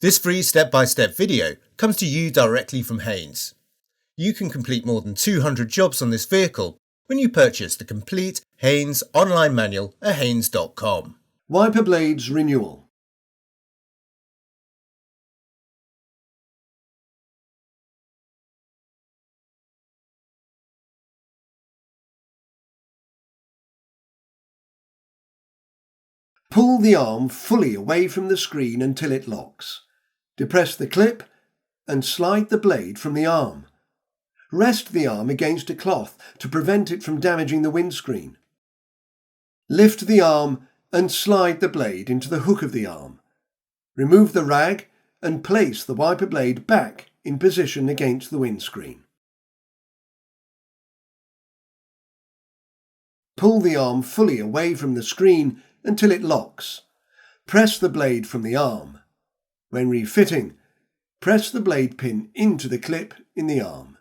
This free step-by-step video comes to you directly from Haynes. You can complete more than 200 jobs on this vehicle when you purchase the complete Haynes online manual at haynes.com. Wiper blades renewal. Pull the arm fully away from the screen until it locks. Depress the clip and slide the blade from the arm. Rest the arm against a cloth to prevent it from damaging the windscreen. Lift the arm and slide the blade into the hook of the arm. Remove the rag and place the wiper blade back in position against the windscreen. Pull the arm fully away from the screen until it locks. Press the blade from the arm. When refitting, press the blade pin into the clip in the arm.